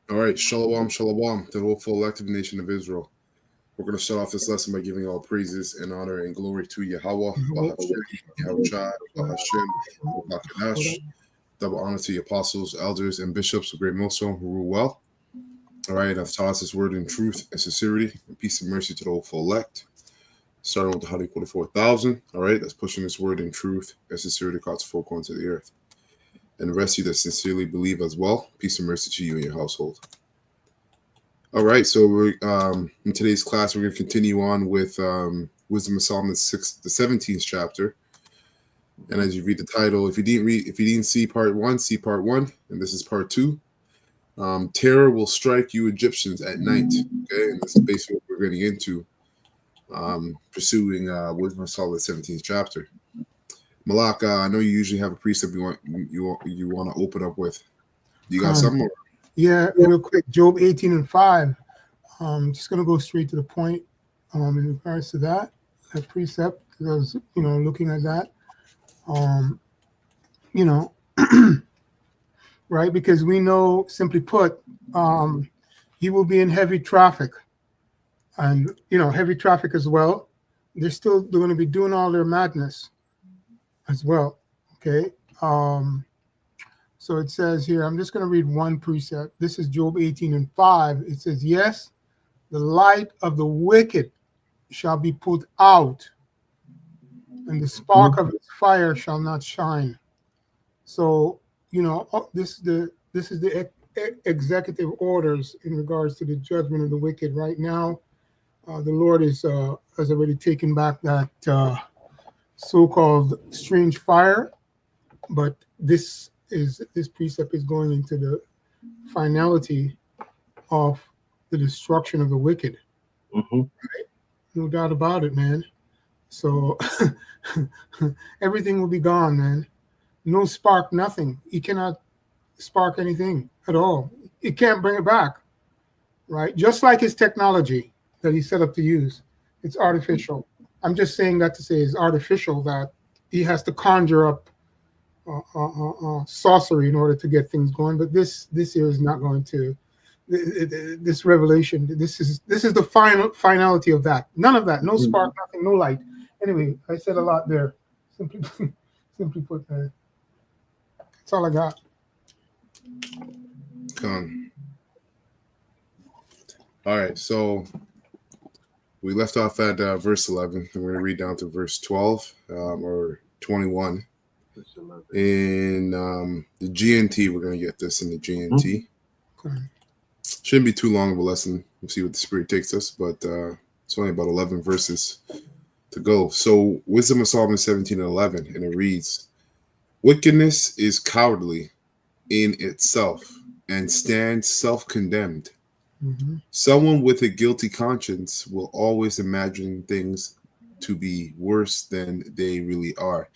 All right, shalom, shalom to the whole full elective nation of Israel. We're going to start off this lesson by giving all praises and honor and glory to Yahweh, Bahashem, Yahushua, Bahashem, Bahakadash. Double honor to the apostles, elders, and bishops of Great Millstone who rule well. All right, I've taught us this word in truth and sincerity, and peace and mercy to the whole full elect. Starting with the 144,000. All right, that's pushing this word in truth and sincerity across the four corners of the earth. And the rest of you that sincerely believe as well, peace and mercy to you and your household. All right, so we're in today's class, we're going to continue on with Wisdom of Solomon, the 17th chapter. And as you read the title, if you didn't see part one, see part one, and this is part two. Terror will strike you Egyptians at night. Okay, and this is basically what we're getting into, pursuing Wisdom of Solomon, the 17th chapter. Malak, I know you usually have a precept you want to open up with. You got something more? Yeah, real quick. Job 18:5. Just gonna go straight to the point. In regards to that precept, because I was, looking at that. Right? Because we know, simply put, he will be in heavy traffic, and heavy traffic as well. They're going to be doing all their madness as well. Okay. So it says here, I'm just going to read one precept. This is Job 18:5. It says, yes, the light of the wicked shall be put out, and the spark of its fire shall not shine. So, this is the executive orders in regards to the judgment of the wicked. Right now, the Lord has already taken back that so-called strange fire, but this precept is going into the finality of the destruction of the wicked. Right? No doubt about it, man. So everything will be gone, man. No spark, nothing. He cannot spark anything at all. He can't bring it back, right? Just like his technology that he set up to use. It's artificial. I'm just saying that to say it's artificial, that he has to conjure up sorcery in order to get things going. But this here is not going to. This revelation. This is the finality of that. None of that. No spark. Nothing. No light. Anyway, I said a lot there. Simply put, man. That's all I got. All right, so we left off at verse 11, and we're going to read down to verse 12 or 21. In the GNT, we're going to get this in the GNT. Okay. Shouldn't be too long of a lesson. We'll see what the Spirit takes us, but it's only about 11 verses to go. So Wisdom of Solomon 17:11, and it reads, wickedness is cowardly in itself and stands self-condemned. Someone with a guilty conscience will always imagine things to be worse than they really are.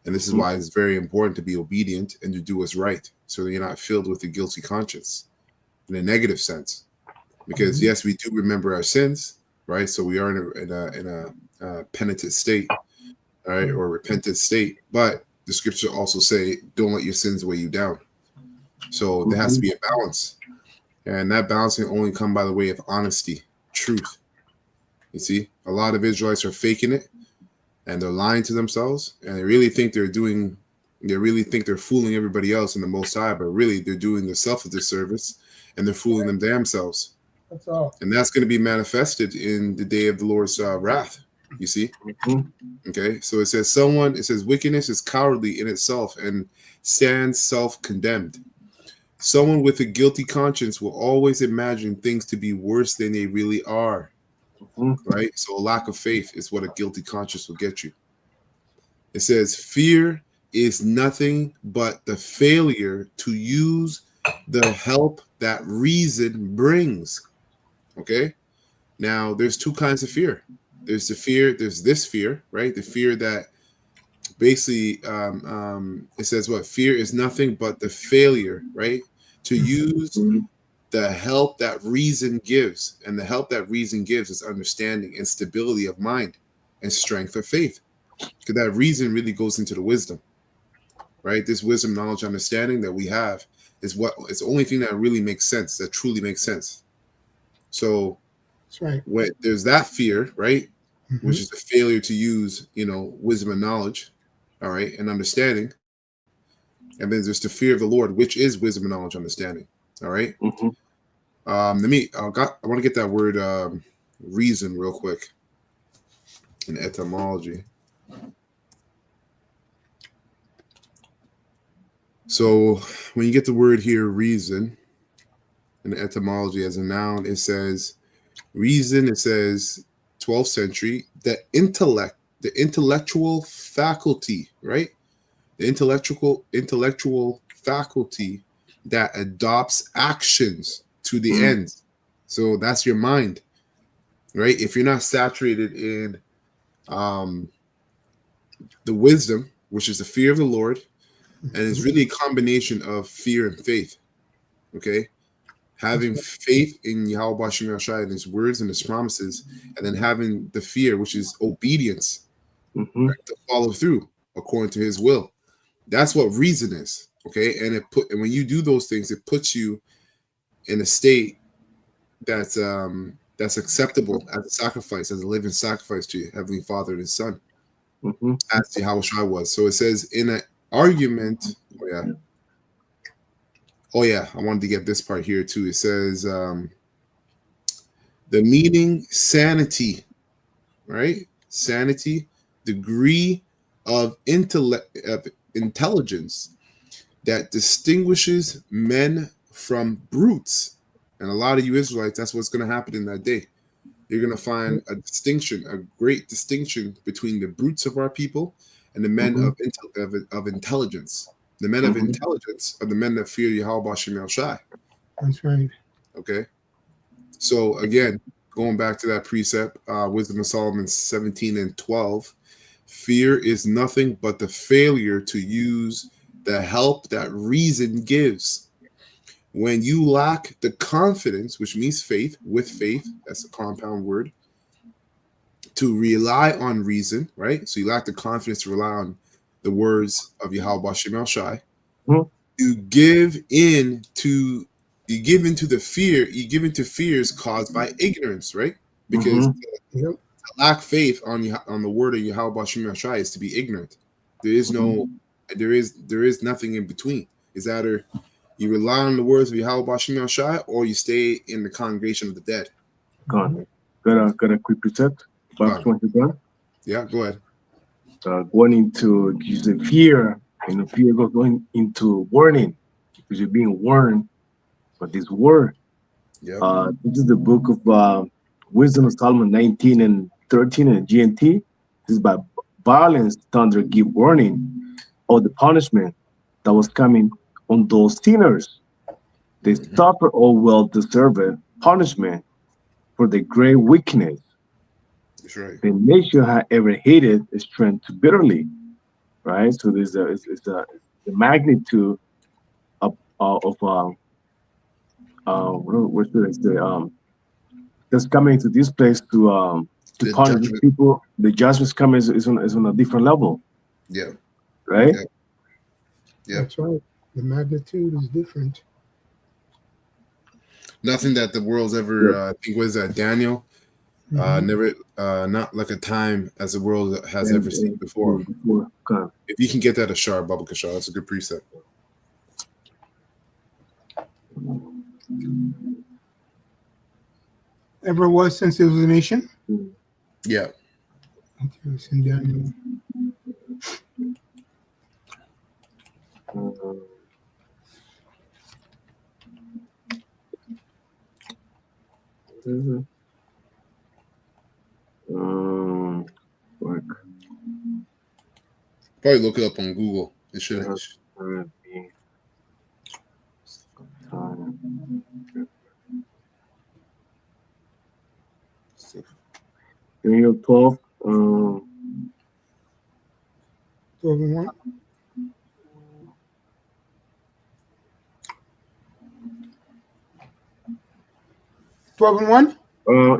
And this is why it's very important to be obedient and to do what's right, so that you're not filled with a guilty conscience in a negative sense. Because yes, we do remember our sins, right? So we are in a penitent state, all right, or repentant state. But the scripture also say, don't let your sins weigh you down. So there has to be a balance. And that balance can only come by the way of honesty, truth. You see, a lot of Israelites are faking it, and they're lying to themselves, and they really think they're fooling everybody else in the Most High, but really they're doing themselves a disservice, and they're fooling them damn selves. That's all. And that's going to be manifested in the day of the Lord's wrath. You see? Okay, so it says wickedness is cowardly in itself and stands self-condemned. Someone with a guilty conscience will always imagine things to be worse than they really are. Right? So a lack of faith is what a guilty conscience will get you. It says fear is nothing but the failure to use the help that reason brings. Okay? Now, there's two kinds of fear. There's this fear, right? The fear that basically, it says what? Fear is nothing but the failure, right? To use the help that reason gives. And the help that reason gives is understanding and stability of mind and strength of faith. because that reason really goes into the wisdom, right? This wisdom, knowledge, understanding that we have is what it's the only thing that really makes sense, that truly makes sense. So That's right. when there's that fear, right, Mhm. which is the failure to use, wisdom and knowledge, all right, and understanding, and then there's the fear of the Lord, which is wisdom and knowledge, understanding, all right. Mhm. I want to get that word reason real quick in etymology. So when you get the word here, reason, in the etymology as a noun, it says reason. It says 12th century, the intellectual faculty, right? The intellectual faculty that adopts actions to the end. So that's your mind, right? If you're not saturated in the wisdom, which is the fear of the Lord, and it's really a combination of fear and faith. Okay, having faith in Yahweh Bashim Yashai and his words and his promises, and then having the fear, which is obedience, right, to follow through according to his will. That's what reason is. Okay, and when you do those things, it puts you in a state that's acceptable as a sacrifice, as a living sacrifice to your Heavenly Father and His Son, as Yahweh Shai was. So it says in an argument. Oh yeah, I wanted to get this part here too. It says the meaning sanity, right? Sanity, degree of intelligence that distinguishes men from brutes. And a lot of you Israelites, that's what's going to happen in that day. You're going to find a distinction, a great distinction between the brutes of our people and the men of intelligence. The men of intelligence are the men that fear Yahweh Bashim El Shai. That's right. Okay. So again, going back to that precept, Wisdom of Solomon 17 and 12, fear is nothing but the failure to use the help that reason gives. When you lack the confidence, which means faith, with faith, that's a compound word, to rely on reason, right? So you lack the confidence to rely on the words of Yahweh Bashim El Shai. You give into the fear. You give into fears caused by ignorance, right? Because to lack faith on the word of Yahweh Bashim El Shai is to be ignorant. There is nothing in between. It's either you rely on the words of Yahweh Bashim El Shai or you stay in the congregation of the dead. Got a quick precept. Yeah, go ahead. Going into the fear, and the fear goes going into warning, because you're being warned by this word. Yeah. This is the book of Wisdom of Solomon 19 and 13 and GNT. This is by violence, thunder give warning of the punishment that was coming on those sinners. They suffer all well-deserved punishment for the great weakness. That's right. The nation had ever hated strength bitterly, right? So there's the magnitude of that's coming to this place to punish these people. The judgment's coming is on a different level. Yeah. Right. Yeah. That's right. The magnitude is different. Nothing that the world's ever. I think was Daniel. Never, not like a time as the world has ever seen before. If you can get that Ashar, Baba Kashar, that's a good precept. Ever was since there was a nation? Yeah. Okay, it's in Daniel. Probably look it up on Google. It should. Daniel 12. 12 and 1.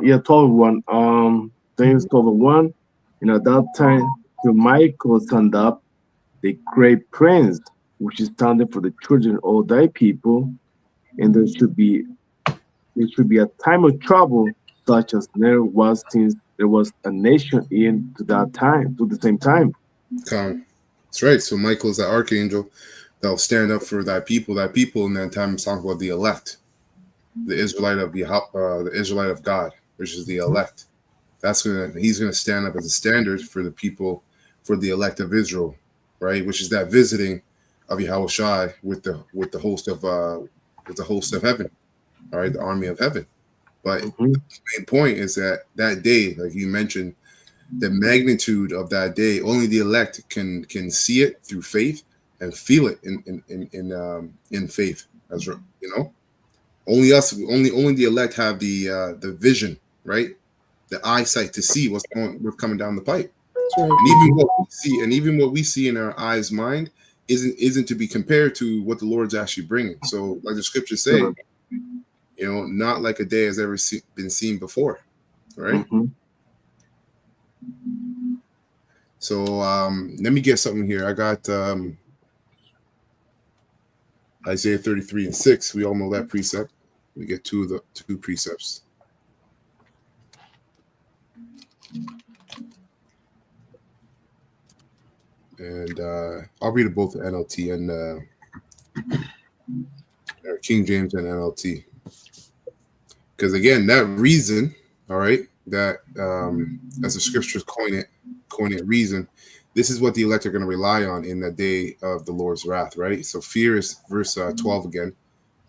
Yeah, 12 and 1. Daniel 12 and 1. And at that time, So Michael stand up the great prince, which is standing for the children of thy people, and there should be a time of trouble such as never was since there was a nation in to that time, to the same time. That's right. So Michael is that archangel that will stand up for thy people. Thy people in that time is talking about the elect, the Israelite of the Israelite of God, which is the elect. He's gonna stand up as a standard for the people, for the elect of Israel, right? Which is that visiting of Yahweh Shai with the host of heaven, all right, the army of heaven. But Mhm. the main point is that day, like you mentioned, the magnitude of that day, only the elect can see it through faith and feel it in faith. That's right. Only us, only the elect have the vision, right? The eyesight to see what's coming down the pipe. That's right. And even what we see in our eyes mind isn't to be compared to what the Lord's actually bringing. So like the scriptures say, not like a day has ever been seen before, right? Mhm. So let me get something here. I got Isaiah 33:6. We all know that precept. We get two precepts. And I'll read it both NLT and King James and NLT. Because again, that reason, all right, that as the scriptures coin it reason, this is what the elect are going to rely on in the day of the Lord's wrath, right? So fear is verse 12 again,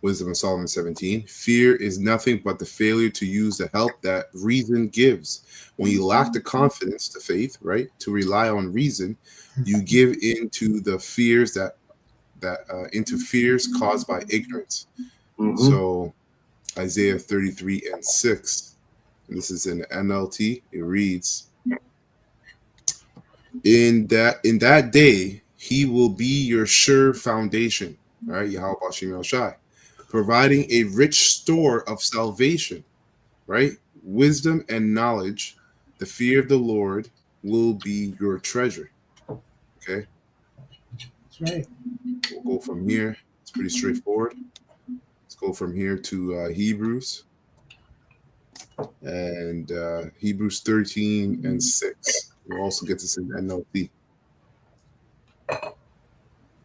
Wisdom of Solomon 17. Fear is nothing but the failure to use the help that reason gives. When you lack the confidence, the faith, right, to rely on reason, you give into the fears into fears caused by ignorance. Mhm. So Isaiah 33:6, and this is in NLT. It reads, In that day, he will be your sure foundation. All right, Yahweh Bashim El Shai, providing a rich store of salvation, right? Wisdom and knowledge, the fear of the Lord will be your treasure. Okay, That's right. we'll go from here. It's pretty straightforward. Let's go from here to Hebrews and Hebrews 13:6. We'll also get this in NLT.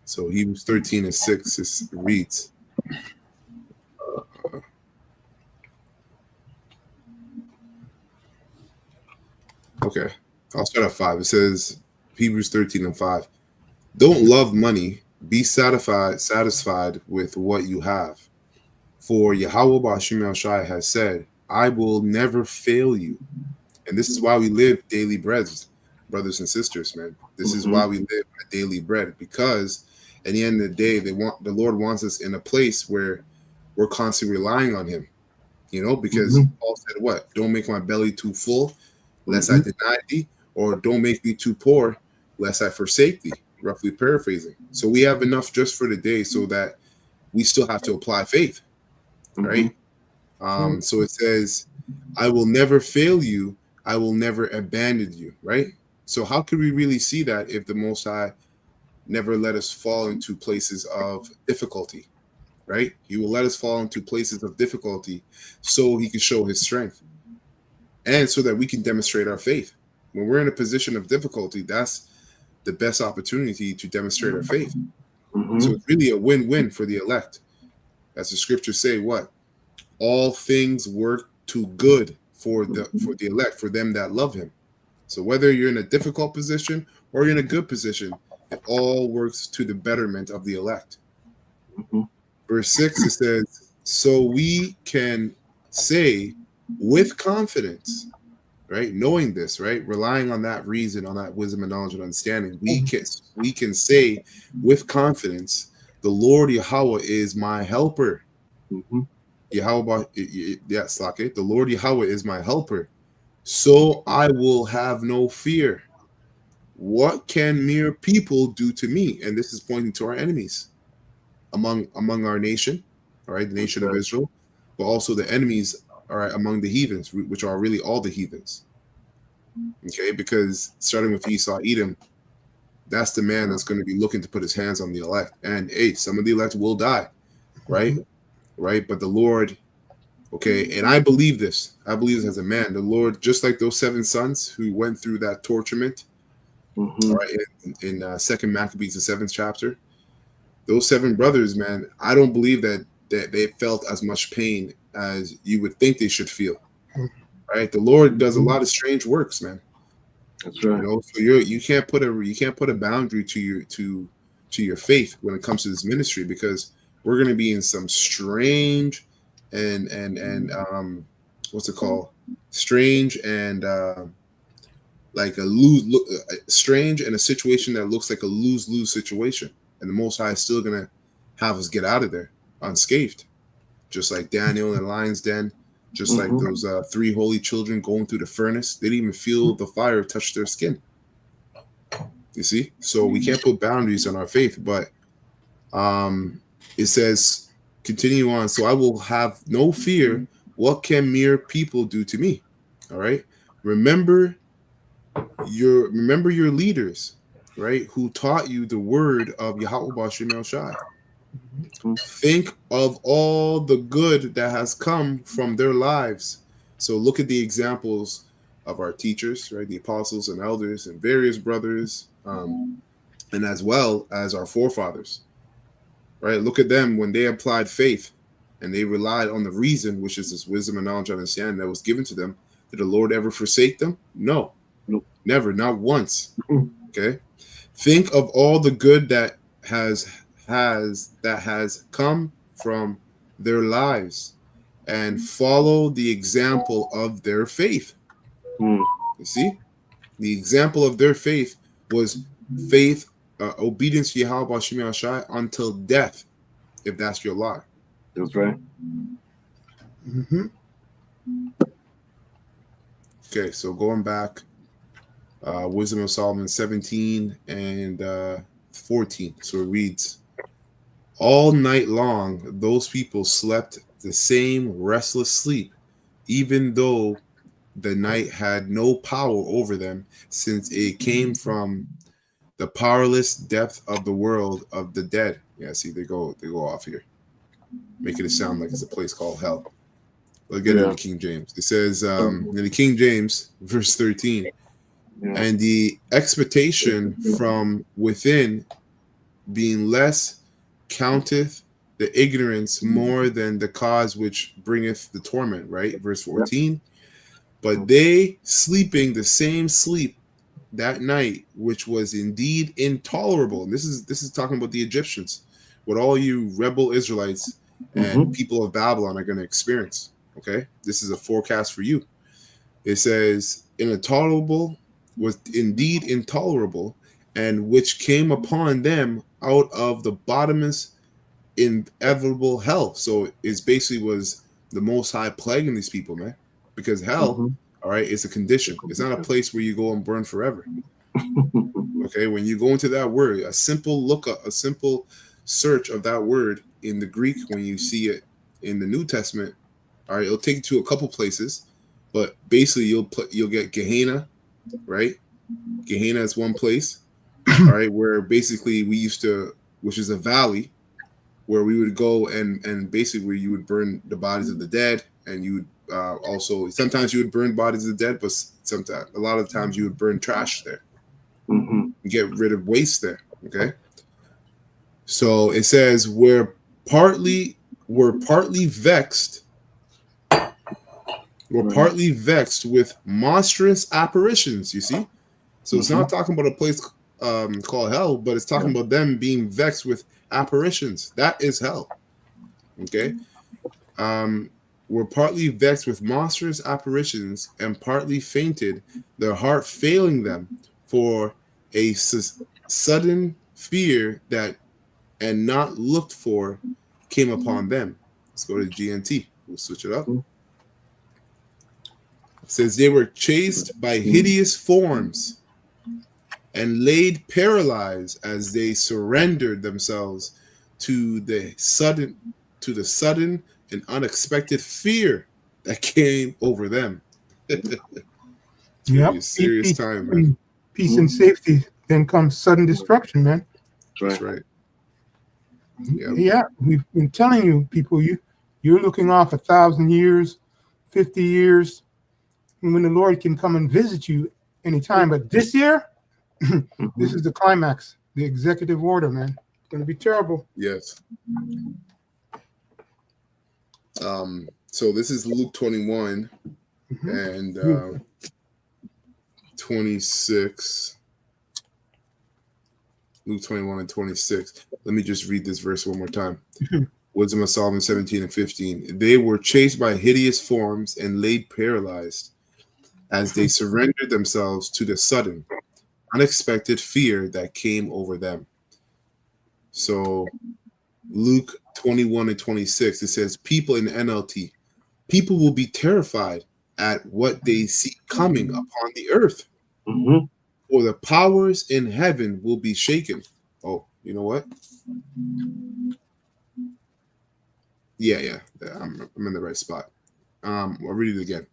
So Hebrews 13:6 reads, okay, I'll start at 5. It says, Hebrews 13:5. Don't love money. Be satisfied with what you have. For Yahweh Bashim El Shai has said, I will never fail you. And this is why we live daily bread, brothers and sisters, man. This is why we live a daily bread, because at the end of the day, the Lord wants us in a place where we're constantly relying on him. Because Paul said, what? Don't make my belly too full, lest I deny thee, or don't make me too poor, lest I forsake thee. Roughly paraphrasing. So we have enough just for the day, so that we still have to apply faith, right? So it says, I will never fail you, I will never abandon you, right? So how could we really see that if the Most High never let us fall into places of difficulty, right? He will let us fall into places of difficulty so he can show his strength and so that we can demonstrate our faith. When we're in a position of difficulty, that's the best opportunity to demonstrate our faith. So it's really a win-win for the elect. As the scriptures say, what? All things work to good for the elect, for them that love him. So whether you're in a difficult position or you're in a good position, it all works to the betterment of the elect. Verse 6, it says, so we can say with confidence, right? Knowing this, right? Relying on that reason, on that wisdom and knowledge and understanding, we can say with confidence, the Lord Yahweh is my helper. Yahweh, yes, okay. The Lord Yahweh is my helper, so I will have no fear. What can mere people do to me? And this is pointing to our enemies among our nation, all right, the nation of Israel, but also the enemies, all right, among the heathens, which are really all the heathens. Okay, because starting with Esau, Edom, that's the man that's going to be looking to put his hands on the elect. And hey, some of the elect will die, right? Right? But the Lord, okay, and I believe this. I believe this as a man. The Lord, just like those 7 sons who went through that torturement, Mm-hmm. all right, in Second Maccabees, the 7th chapter, those 7 brothers, man, I don't believe that they felt as much pain as you would think they should feel. Right? The Lord does a lot of strange works, man. That's right. You know, so you can't put a boundary to your faith when it comes to this ministry, because we're going to be in some strange and what's it called? Strange and like strange and a situation that looks like a lose-lose situation, and the Most High is still going to have us get out of there unscathed, just like Daniel in the lion's den, just like those 3 holy children going through the furnace. They didn't even feel the fire touch their skin. You see, so we can't put boundaries on our faith. But it says, continue on. So I will have no fear. What can mere people do to me? All right. Remember your leaders, right, who taught you the word of Yahweh B'Shem El Shai. Think of all the good that has come from their lives. So look at the examples of our teachers, right, the apostles and elders and various brothers, and as well as our forefathers, right? Look at them when they applied faith and they relied on the reason, which is this wisdom and knowledge and understanding that was given to them. Did the Lord ever forsake them? No, never, not once. Okay. Think of all the good that has come from their lives and follow the example of their faith. You see, the example of their faith was faith, obedience to Yahweh B'Shem El Shai until death, if that's your lot. That's right. Okay, so going back, Wisdom of Solomon 17 and 14. So it reads, all night long, those people slept the same restless sleep, even though the night had no power over them, since it came from the powerless depth of the world of the dead. Yeah, see, they go off here, making it sound like it's a place called hell. Let's get into King James. It says in the King James, verse 13, and the expectation from within being less counteth the ignorance more than the cause which bringeth the torment, right? Verse 14. But they sleeping the same sleep that night, which was indeed intolerable. And this is talking about the Egyptians, what all you rebel Israelites and people of Babylon are going to experience. Okay, this is a forecast for you. It says, intolerable was indeed intolerable, and which came upon them out of the bottomless inevitable hell. So it's basically was the Most High plaguing these people, man, because hell, all right, it's a condition. It's not a place where you go and burn forever. Okay, when you go into that word, a simple lookup, a simple search of that word in the Greek, when you see it in the New Testament, all right, it'll take you to a couple places, but basically you'll get Gehenna, right? Gehenna is one place, all right, where basically we used to, which is a valley, where we would go and basically where you would burn the bodies of the dead, and you would also sometimes you would burn bodies of the dead, but sometimes a lot of times you would burn trash there. Get rid of waste there. Okay, so it says we're partly vexed. We're partly vexed with monstrous apparitions. You see, so it's not talking about a place called hell, but it's talking about them being vexed with apparitions. That is hell. Okay, we're partly vexed with monstrous apparitions and partly fainted, their heart failing them for a sudden fear that and not looked for came upon them. Let's go to GNT. We'll switch it up. It says they were chased by hideous forms and laid paralyzed as they surrendered themselves to the sudden and unexpected fear that came over them. It's gonna Yep. be a serious Peace, time, man. peace and safety. Then comes sudden destruction, man. That's right. Yep. Yeah, we've been telling you, people, you're looking off 1,000 years, 50 years, when the Lord can come and visit you anytime. But this year, this is the climax, the executive order, man. It's going to be terrible. Yes. So this is Luke 21 and 26. Luke 21 and 26. Let me just read this verse one more time. Wisdom of Solomon 17 and 15. They were chased by hideous forms and laid paralyzed as they surrendered themselves to the sudden, unexpected fear that came over them. So Luke 21 and 26, it says, people in the NLT, people will be terrified at what they see coming upon the earth. For the powers in heaven will be shaken. Oh, you know what? Yeah. I'm in the right spot. I'll read it again.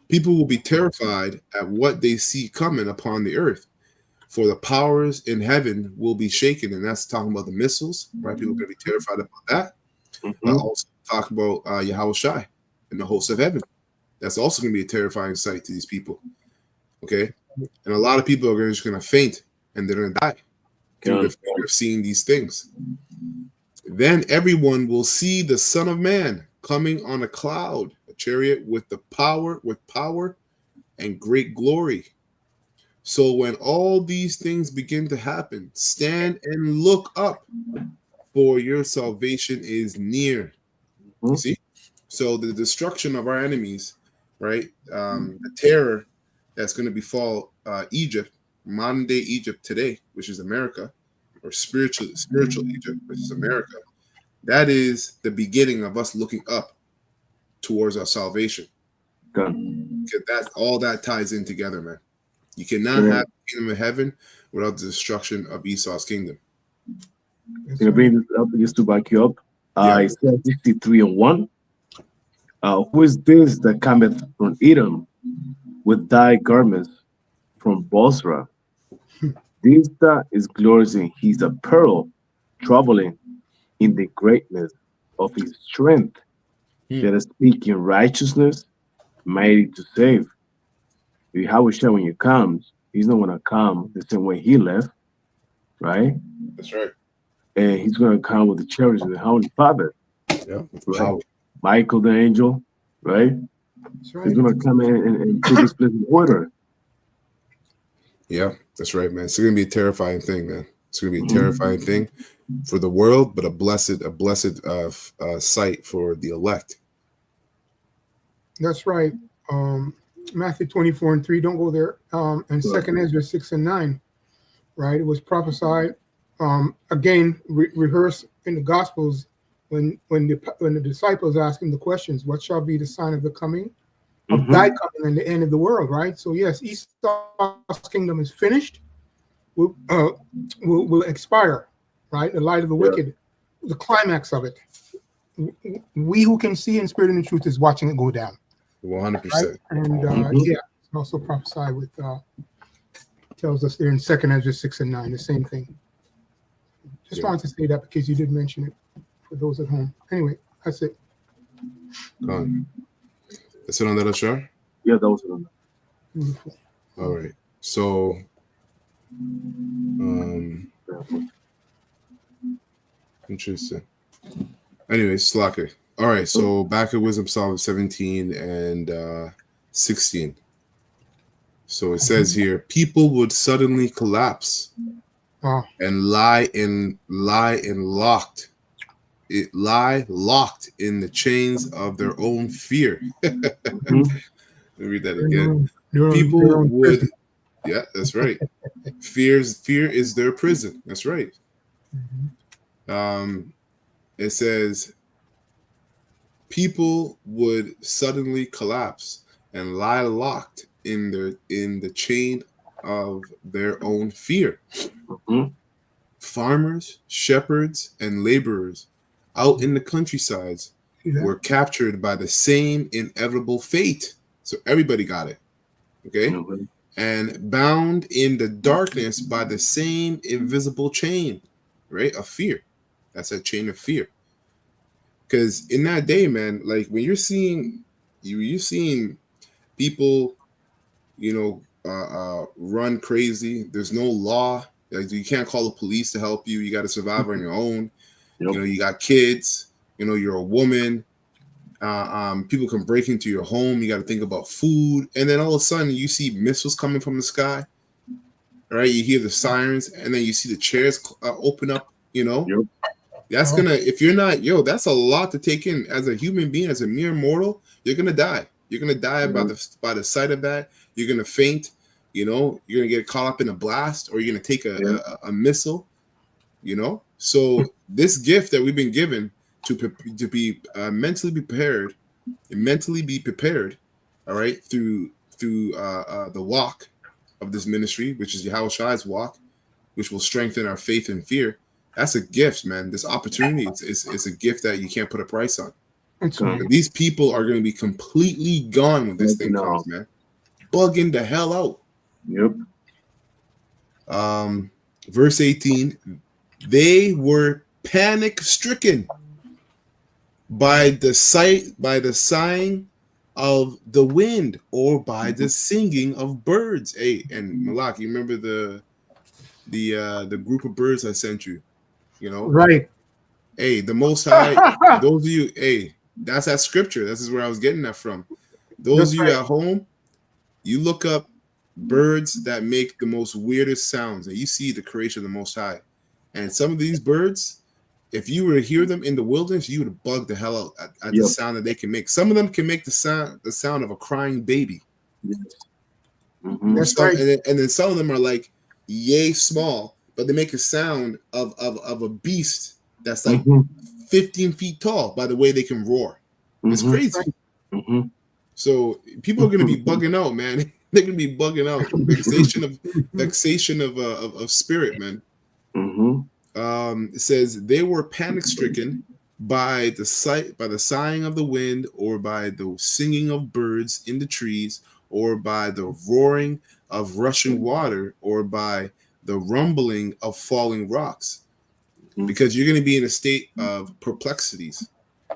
People will be terrified at what they see coming upon the earth. For the powers in heaven will be shaken. And that's talking about the missiles, right? People are going to be terrified about that. But also talk about Yahweh Shai and the hosts of heaven. That's also going to be a terrifying sight to these people. Okay? And a lot of people are just going to faint and they're going to die through the fear of seeing these things. Then everyone will see the Son of Man coming on a cloud, a chariot with power and great glory. So when all these things begin to happen, stand and look up, for your salvation is near. You see? So the destruction of our enemies, right? The terror that's going to befall Egypt, modern day Egypt today, which is America, or spiritual Egypt, which is America. That is the beginning of us looking up towards our salvation. Because that's all that ties in together, man. You cannot have the kingdom of heaven without the destruction of Esau's kingdom. Can I bring this up just to back you up? Isaiah 63 and 1. Who is this that cometh from Edom with thy garments from Bosra? This that is glorious in his apparel, traveling in the greatness of his strength. That is speaking righteousness, mighty to save. Yahweh Shai, when he comes, he's not going to come the same way he left, right? That's right. And he's going to come with the chariots of the Heavenly Father. Yeah. Right? Michael the angel, right? That's right. He's going to come in and put this place in order. Yeah, that's right, man. It's going to be a terrifying thing, man. It's going to be a terrifying thing for the world, but a blessed sight for the elect. That's right. Matthew 24 and 3, don't go there. And 2nd Ezra 6 and 9, right? It was prophesied, again, rehearsed in the Gospels when the disciples asked him the questions, what shall be the sign of the coming of thy coming and the end of the world, right? So yes, Esau's kingdom is finished, will expire, right? The light of the wicked, the climax of it. We who can see in spirit and in truth is watching it go down. 100%. Right? And it's also prophesied with tells us there in 2nd Ezra 6 and 9, the same thing. Just wanted to say that because you did mention it for those at home. Anyway, that's it. That's it on that, Ashar? Yeah, that was it on that. Beautiful. All right. So interesting. Anyway, Slacker. All right, so back at Wisdom Solomon 17 and 16. So it says here, people would suddenly collapse and lie locked in the chains of their own fear. Let me read that again. People would, yeah, that's right. Fear is their prison. That's right. It says people would suddenly collapse and lie locked in the chain of their own fear. Farmers, shepherds, and laborers out in the countrysides were captured by the same inevitable fate. So everybody got it. Okay. and bound in the darkness by the same invisible chain, right? Of fear. That's a chain of fear. Because in that day, man, like when you're seeing people, run crazy. There's no law. Like you can't call the police to help you. You got to survive on your own. Yep. You got kids. You're a woman. People can break into your home. You got to think about food, and then all of a sudden you see missiles coming from the sky. Right? You hear the sirens, and then you see the chairs open up. Yep. That's gonna, if you're not, that's a lot to take in as a human being, as a mere mortal. You're gonna die. You're gonna die by the sight of that. You're gonna faint. You're gonna get caught up in a blast, or you're gonna take a missile. So this gift that we've been given to be mentally prepared, all right, through the walk of this ministry, which is Yahushua's walk, which will strengthen our faith and fear. That's a gift, man. This opportunity is a gift that you can't put a price on. These people are going to be completely gone when this thing comes, man. Bugging the hell out. Yep. Verse 18, they were panic stricken by the sighing of the wind, or by the singing of birds. Hey, and Malak, you remember the group of birds I sent you? Right. Hey, the Most High, those of you, hey, that's that scripture. This is where I was getting that from. Those of you at home, you look up birds that make the most weirdest sounds, and you see the creation of the Most High. And some of these birds, if you were to hear them in the wilderness, you would bug the hell out at the sound that they can make. Some of them can make the sound of a crying baby. Mm-hmm. That's right. And then some of them are like yay small, but they make a sound of a beast that's like 15 feet tall by the way they can roar. It's crazy. Mm-hmm. So people are going to be bugging out, man. They're going to be bugging out. Vexation of spirit, man. Mm-hmm. It says they were panic stricken by the sighing of the wind, or by the singing of birds in the trees, or by the roaring of rushing water, or by the rumbling of falling rocks. Because you're going to be in a state of perplexities,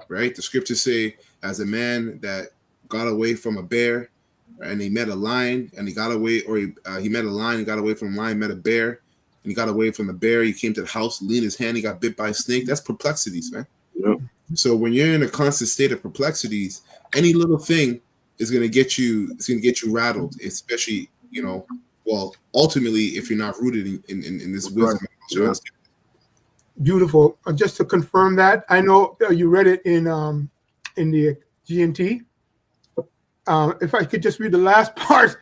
right? The scriptures say, as a man that got away from a bear, and he met a lion, and he got away, or he met a lion and got away from a lion, met a bear, and he got away from the bear. He came to the house, leaned his hand, he got bit by a snake. That's perplexities, man. Yep. So when you're in a constant state of perplexities, any little thing is going to get you. It's going to get you rattled, especially ultimately if you're not rooted in this wisdom. Right. Beautiful. Just to confirm that, I know you read it in the GNT. If I could just read the last part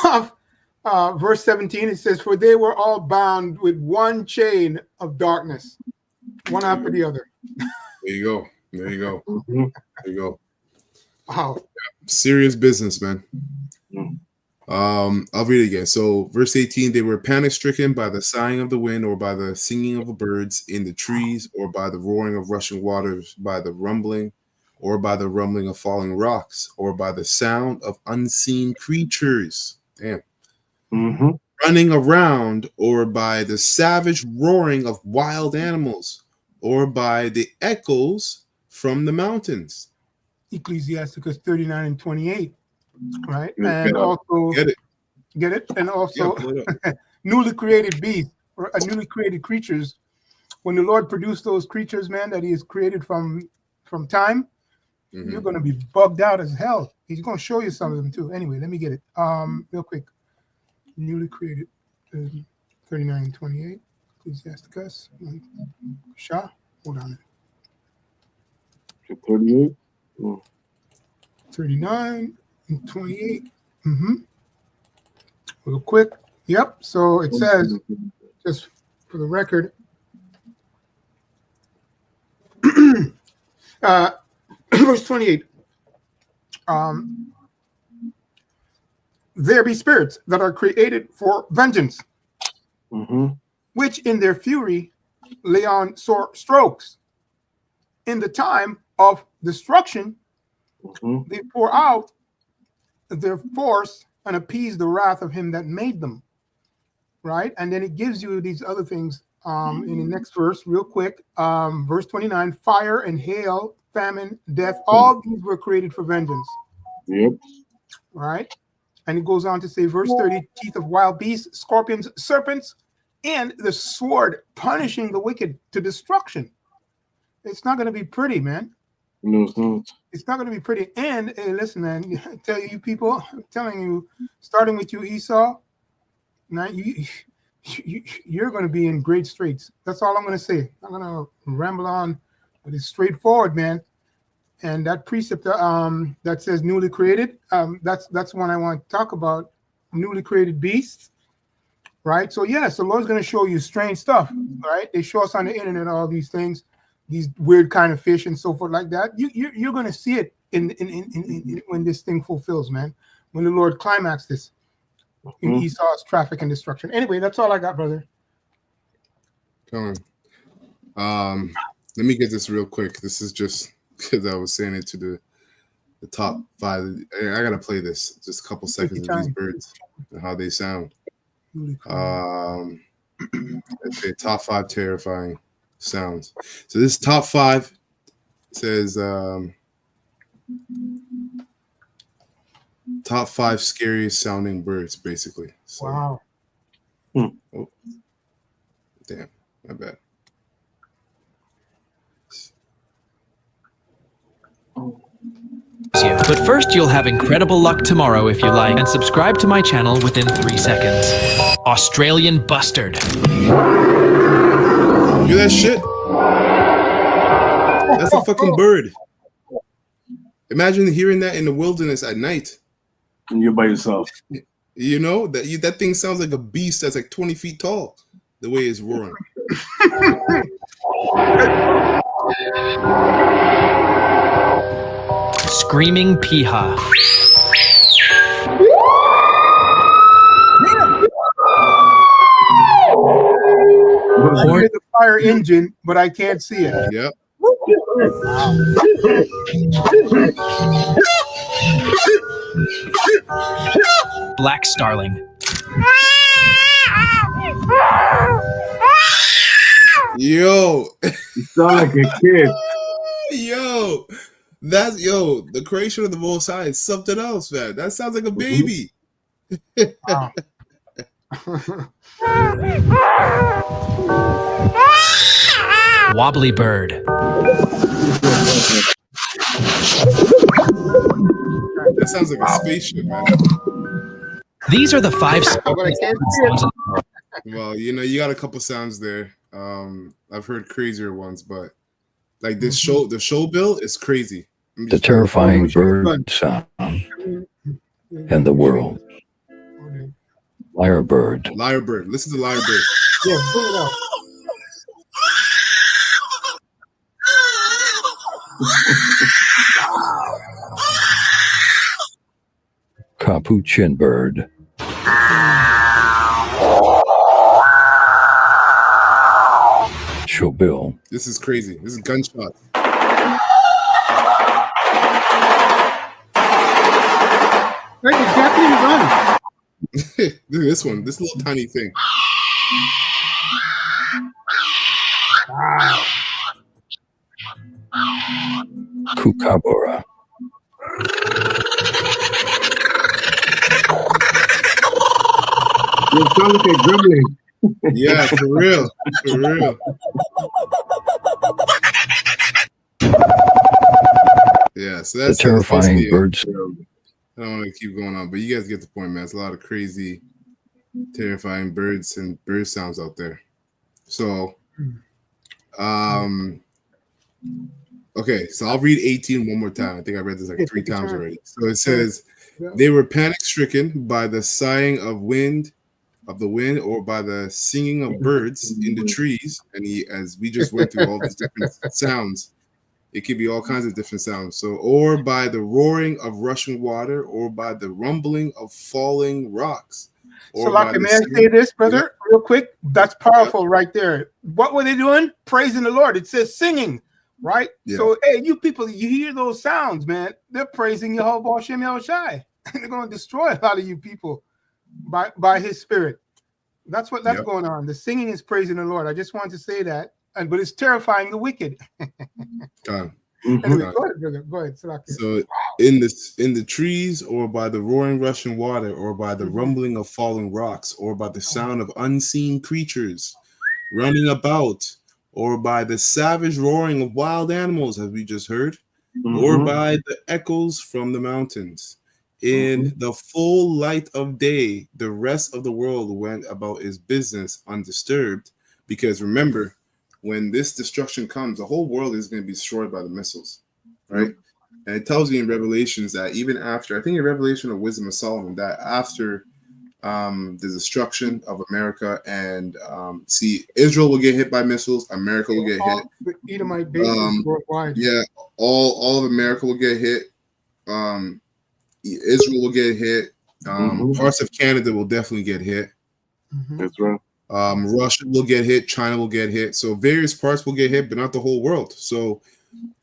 of verse 17, it says, "For they were all bound with one chain of darkness, one after the other." There you go. Mm-hmm. There you go. Wow. Serious business, man. I'll read it again. So verse 18, they were panic stricken by the sighing of the wind, or by the singing of the birds in the trees, or by the roaring of rushing waters, by the rumbling, or by the rumbling of falling rocks, or by the sound of unseen creatures. Damn. Mm-hmm. Running around, or by the savage roaring of wild animals, or by the echoes from the mountains. Ecclesiasticus 39 and 28, right? Yeah, And also, Get it? And also, Yeah, newly created beasts, or newly created creatures. When the Lord produced those creatures, man, that He has created from time, you're going to be bugged out as hell. He's going to show you some of them too. Anyway, let me get it real quick. Newly created 39 and 28. Ecclesiasticus. Shah, hold on. 38. 39 and 28. Real quick. Yep. So it says, just for the record, verse 28. There be spirits that are created for vengeance, which in their fury lay on sore strokes. In the time of destruction, they pour out their force and appease the wrath of him that made them. Right? And then it gives you these other things in the next verse, real quick. Verse 29, fire and hail, famine, death, all these were created for vengeance. Yep. Right? And it goes on to say, verse 30, teeth of wild beasts, scorpions, serpents, and the sword punishing the wicked to destruction. It's not going to be pretty, man. No, it's not. It's not going to be pretty. And hey, listen, man, I tell you people, I'm telling you, starting with you, Esau, now you're going to be in great straits. That's all I'm going to say. I'm going to ramble on, but it's straightforward, man. And that precept that says newly created, that's one I want to talk about, newly created beasts, right? So yes, the Lord's going to show you strange stuff, right? They show us on the internet all these things, these weird kind of fish and so forth like that. You're going to see it in when this thing fulfills, man. When the Lord climaxes this in Esau's traffic and destruction. Anyway, that's all I got, brother. Come on. Let me get this real quick. This is just because I was saying it to the top 5. I gotta play this. Just a couple seconds of these birds and how they sound. Let's say top 5 terrifying sounds. So this top 5 says top 5 scariest sounding birds, basically. So, Wow. Oh, damn, my bad. But first, you'll have incredible luck tomorrow if you like, and subscribe to my channel within 3 seconds. Australian bustard. You hear that shit? That's a fucking bird. Imagine hearing that in the wilderness at night. And you're by yourself. You know that thing sounds like a beast that's like 20 feet tall. The way it's roaring. Screaming piha. I hear the fire engine, but I can't see it. Yep. Black starling. Yo. You sound like a kid. Yo. The creation of the Most High is something else, man. That sounds like a baby. Wow. Wobbly bird. That sounds like a spaceship, man. These are the 5 But I can't see it. sounds. Well, you got a couple sounds there. I've heard crazier ones, but like this the show bill is crazy. The terrifying bird sound in the world. Lyrebird. Lyrebird. Listen to Lyrebird. Yeah, pull it out. Capuchin bird. Showbill. This is crazy. This is gunshot. Right, exactly run. Look at this one. This little tiny thing. Kookaburra. You sound like a gremlin. Yeah, for real. For real. Yeah, so The that's terrifying basically it. bird sound. I don't want to keep going on, but you guys get the point, man. It's a lot of crazy, terrifying birds and bird sounds out there. So, okay, so I'll read 18 one more time. I think I read this like 3 times already. So it says, they were panic-stricken by the sighing of the wind, or by the singing of birds in the trees. And as we just went through all these different sounds, it could be all kinds of different sounds. So, or by the roaring of rushing water, or by the rumbling of falling rocks. So, like, may I say this, brother, real quick? That's powerful right there. What were they doing? Praising the Lord. It says singing, right? Yeah. So, hey, you people, you hear those sounds, man. They're praising Yehovah Hashem Yahushai. and they're going to destroy a lot of you people by His Spirit. That's Yep. going on. The singing is praising the Lord. I just wanted to say that, but it's terrifying the wicked. God. Anyway, go ahead, brother. Go ahead, Salakia. So in the trees, or by the roaring rushing water, or by the rumbling of falling rocks, or by the sound of unseen creatures running about, or by the savage roaring of wild animals, as we just heard, or by the echoes from the mountains. In the full light of day, the rest of the world went about its business undisturbed. Because remember, when this destruction comes, the whole world is going to be destroyed by the missiles, right? And it tells you in Revelations that even after, I think in Revelation or Wisdom of Solomon, that after the destruction of America and see, Israel will get hit by missiles, America will get hit. The Edomite bases worldwide. Yeah, all of America will get hit. Israel will get hit. Parts of Canada will definitely get hit. That's right. Russia will get hit. China will get hit. So various parts will get hit, but not the whole world. So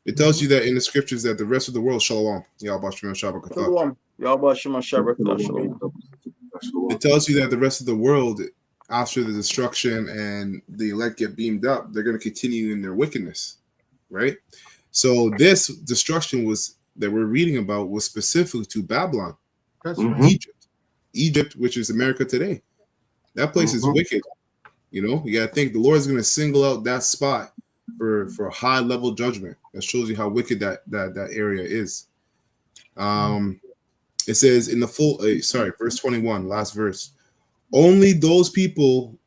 it tells you that in the scriptures that the rest of the world, Shalom. It tells you that the rest of the world, after the destruction and the elect get beamed up, they're going to continue in their wickedness, right? So this destruction that we're reading about was specific to Babylon, That's right. Egypt, which is America today. That place is wicked. You know, you got to think the Lord is going to single out that spot for high level judgment. That shows you how wicked that area is. It says in the full, verse 21, last verse. Only those people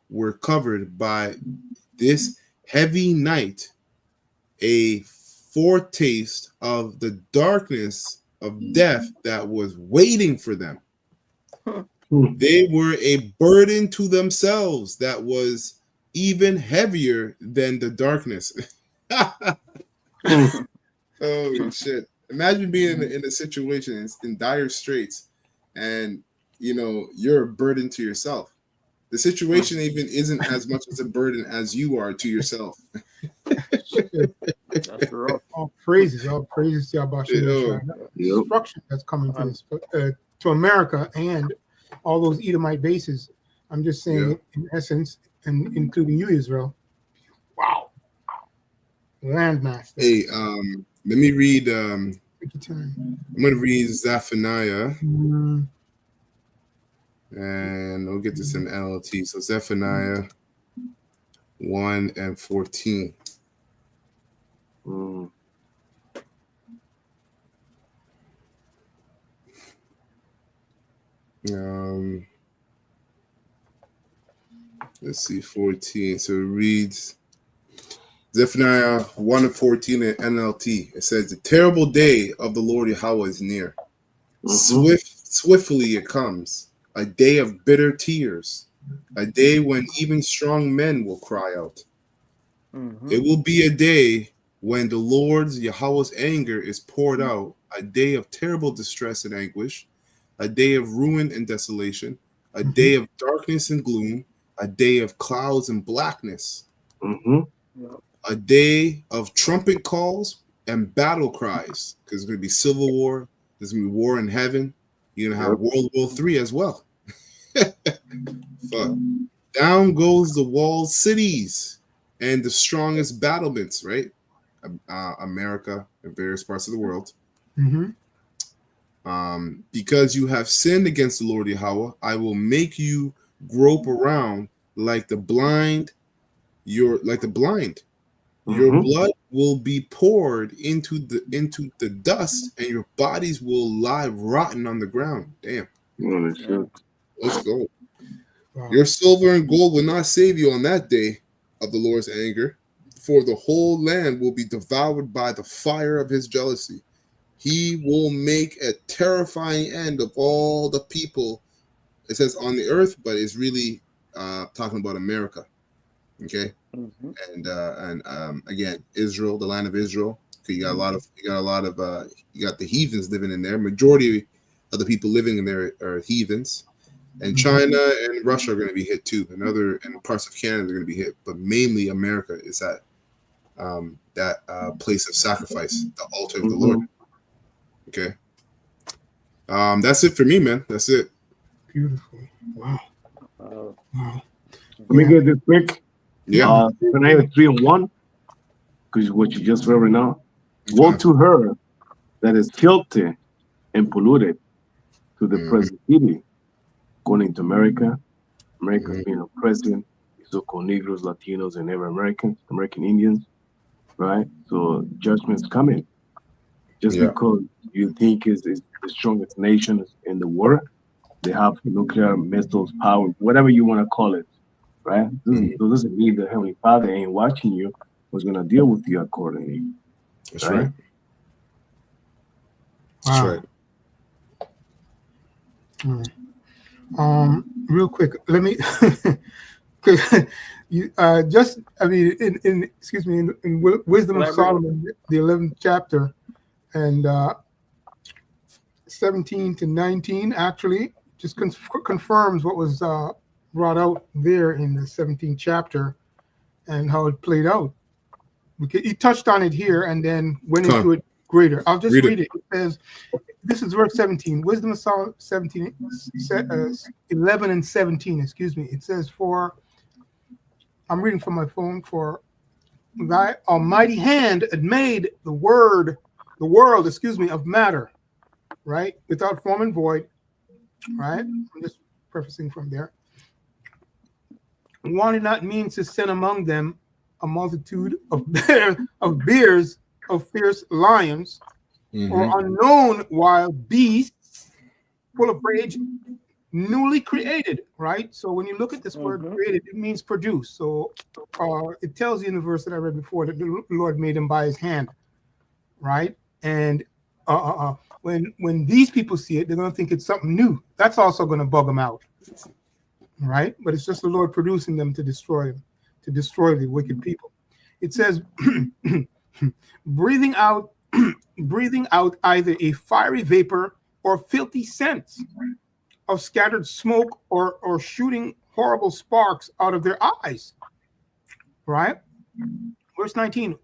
were covered by this heavy night, a foretaste of the darkness of death that was waiting for them. They were a burden to themselves that was even heavier than the darkness. Oh shit! Imagine being in a situation in dire straits, and you're a burden to yourself. The situation even isn't as much as a burden as you are to yourself. That's rough. All praises to Yahweh. Destruction that's coming to this, to America and all those Edomite bases. I'm just saying, in essence, and including you, Israel. Wow, landmass. Hey, let me read. I'm Take your time. going to read Zephaniah, and we'll get this in NLT. So Zephaniah 1 and 14. Let's see, 14. So it reads Zephaniah 1 and 14 in NLT. It says, the terrible day of the Lord Yahweh is near. Swiftly it comes, a day of bitter tears, a day when even strong men will cry out. It will be a day when the Lord's Yahweh's anger is poured out, a day of terrible distress and anguish, a day of ruin and desolation, a day of darkness and gloom, a day of clouds and blackness, a day of trumpet calls and battle cries, because there's going to be civil war, there's going to be war in heaven, you're going to have World War III as well. Down goes the walled cities and the strongest battlements, right? America and various parts of the world. Because you have sinned against the Lord Yahweh, I will make you grope around like the blind. Your blood will be poured into the dust, and your bodies will lie rotten on the ground. Damn. Let's go. Wow. Your silver and gold will not save you on that day of the Lord's anger, for the whole land will be devoured by the fire of his jealousy. He will make a terrifying end of all the people. It says on the earth, but it's really talking about America. Okay, and again, Israel, the land of Israel. Okay, you got the heathens living in there. Majority of the people living in there are heathens, and China and Russia are going to be hit too. And parts of Canada are going to be hit, but mainly America is at that place of sacrifice, the altar of the Lord. Okay, That's it for me, man. That's it. Beautiful. Wow. Uh, Wow. Let me get this quick. Yeah. Scenario 3 and 1, because what you just read right now. Woe to her that is filthy and polluted to the present city, going into America. America's being oppressing so-called Negroes, Latinos, and every American Indians, right? So judgment's coming. Just because you think is the strongest nation in the world, they have nuclear missiles, power, whatever you want to call it, right? Doesn't mean the Heavenly Father ain't watching you, was going to deal with you accordingly. That's right. Wow. Real quick, let me you just I mean in excuse me in Wisdom of Solomon, the 11th chapter, and 17 to 19 actually just confirms what was brought out there in the 17th chapter and how it played out. He touched on it here and then went into it greater. I'll just read it. It says, this is verse 17, Wisdom of Solomon 17, 11 and 17, excuse me. It says, I'm reading from my phone, for thy almighty hand had made the world, of matter, right? Without form and void, right? I'm just prefacing from there. Wanted not means to send among them a multitude of bears, of fierce lions, or unknown wild beasts, full of rage, newly created, right? So when you look at this word created, it means produce. So it tells you in the verse that I read before that the Lord made them by his hand, right? And when these people see it, they're going to think it's something new. That's also going to bug them out, right? But it's just the Lord producing them to destroy the wicked people. It says, breathing out either a fiery vapor or filthy scents of scattered smoke or shooting horrible sparks out of their eyes, right? Verse 19,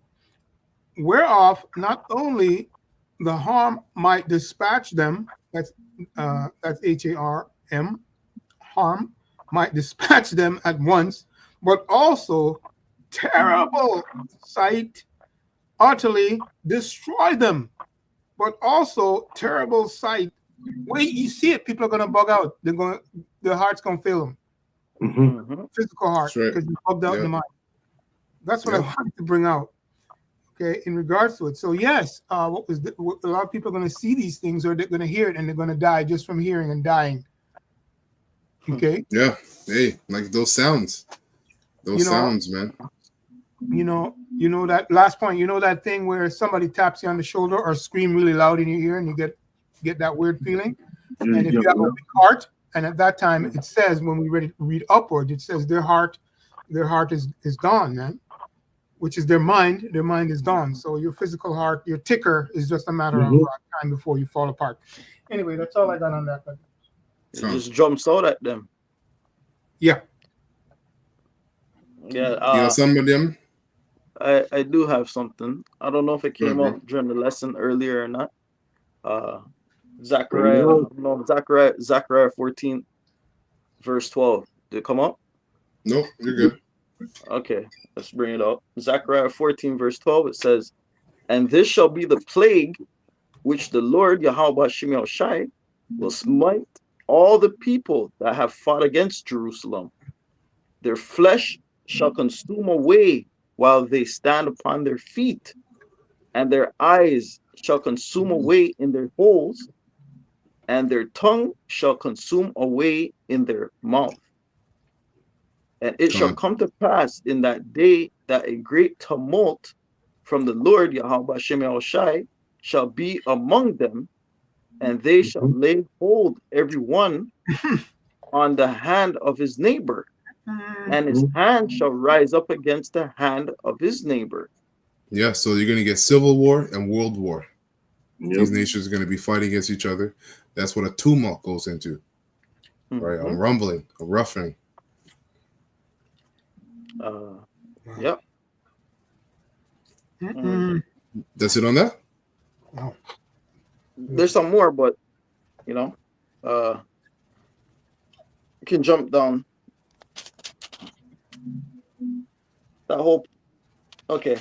whereof not only the harm might dispatch them, that's HARM, harm might dispatch them at once, but also terrible sight utterly destroy them. But also terrible sight. When you see it, people are going to bug out. Their heart's going to fail them. Physical heart, because you bugged out in the mind. That's what I wanted to bring out. Okay, in regards to it. So yes, a lot of people are going to see these things, or they're going to hear it, and they're going to die just from hearing and dying. Okay. Yeah. Hey, like those sounds. Those sounds, man. You know that last point. You know that thing where somebody taps you on the shoulder or scream really loud in your ear, and you get that weird feeling. And if you have a weak heart, and at that time it says, when we read upward, it says their heart is gone, man. Which is their mind. Their mind is gone. So your physical heart, your ticker, is just a matter of time before you fall apart. Anyway, that's all I got on that. It just jumps out at them. Yeah. Yeah. Some of them. I do have something. I don't know if it came out during the lesson earlier or not. Zechariah 14, verse 12. Did it come up? No, you're good. Okay, let's bring it up. Zechariah 14, verse 12, it says, and this shall be the plague which the Lord Yahweh Shemel Shai will smite all the people that have fought against Jerusalem. Their flesh shall consume away while they stand upon their feet, and their eyes shall consume away in their holes, and their tongue shall consume away in their mouth. And it shall come to pass in that day that a great tumult from the Lord Yahweh Shemel Shai shall be among them, and they shall lay hold every one on the hand of his neighbor, and his hand shall rise up against the hand of his neighbor. Yeah, so you're going to get civil war and world war. These nations are going to be fighting against each other. That's what a tumult goes into, right? A rumbling, a roughing. Yep. That's it on that? Wow. There's some more, but You know, you can jump down that whole. Okay,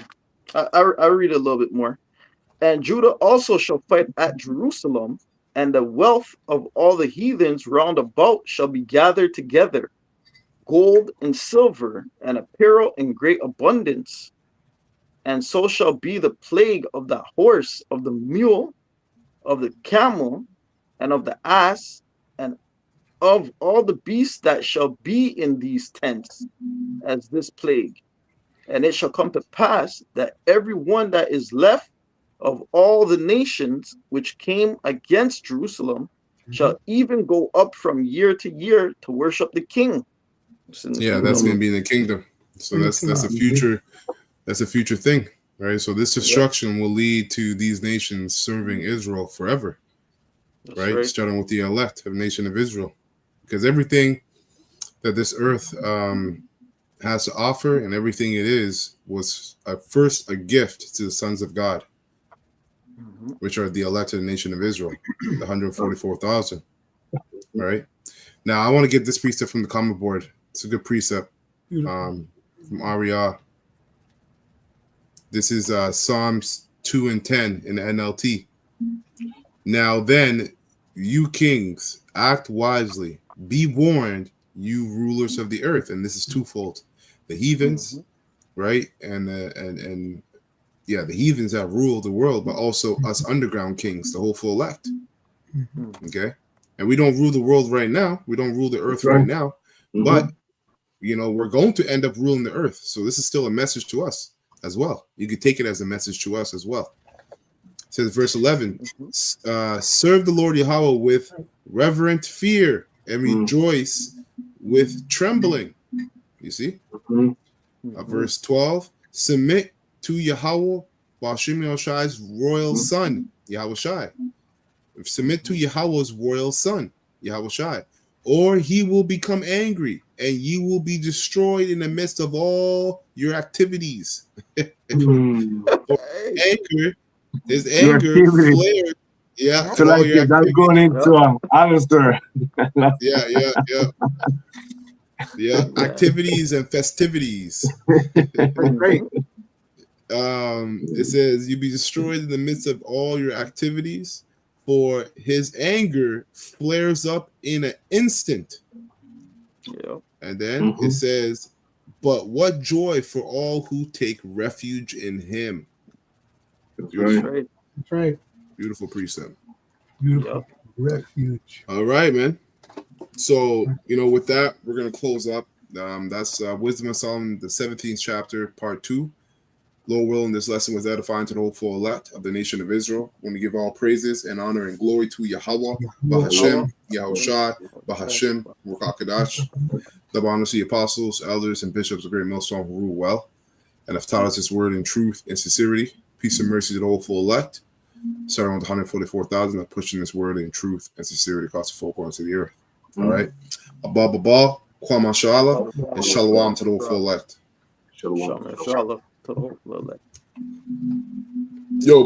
I read a little bit more. And Judah also shall fight at Jerusalem, and the wealth of all the heathens round about shall be gathered together, gold and silver, and apparel in great abundance. And so shall be the plague of the horse, of the mule, of the camel, and of the ass, and of all the beasts that shall be in these tents, as this plague. And it shall come to pass that every one that is left of all the nations which came against Jerusalem shall even go up from year to year to worship the king. Yeah, that's going to be in the kingdom. So that's a future thing, right? So this destruction will lead to these nations serving Israel forever, right? Starting with the elect of the nation of Israel, because everything that this earth has to offer and everything it is was first a gift to the sons of God, which are the elected nation of Israel, the 144,000. Right now, I want to get this precept from the comment board. It's a good precept from Ariah. This is Psalms 2 and 10 in the NLT. Now then, you kings, act wisely. Be warned, you rulers of the earth. And this is twofold: the heathens, right, and the heathens that rule the world, but also us underground kings, the hopeful elect. Okay, and we don't rule the world right now. We don't rule the earth right now, but we're going to end up ruling the earth. So this is still a message to us as well. You could take it as a message to us as well. It says verse 11, serve the Lord Yahweh with reverent fear and rejoice with trembling. You see? Verse 12, submit to Yahweh Ba'ashim Yahushai's royal son, Yahweh Shai. Submit to Yahweh's royal son, Yahweh Shai, or he will become angry and you will be destroyed in the midst of all your activities. His anger flared. Yeah. So like that's going into Alistair. Yeah. Activities and festivities. It says you be destroyed in the midst of all your activities, for his anger flares up in an instant. And then it says, but what joy for all who take refuge in him. Beautiful. That's right. Beautiful precept. Beautiful refuge. All right, man. So, with that, we're going to close up. That's Wisdom of Solomon, the 17th chapter, part 2. Lord willing, this lesson was edifying to the hopeful elect of the nation of Israel. I want to give all praises and honor and glory to Yahweh, Bahashem, Yahushai, Bahashem, Rukakadash. Double honor to the apostles, elders, and bishops of Great Millstone who rule well and have taught us his word in truth and sincerity. Peace and mercy to the hopeful elect, starting with 144,000 that pushing this word in truth and sincerity across the four corners of the earth. All right. Abba, Kwam Mashallah, and Shalom to the hopeful elect. Shalom to the hopeful elect. Yo.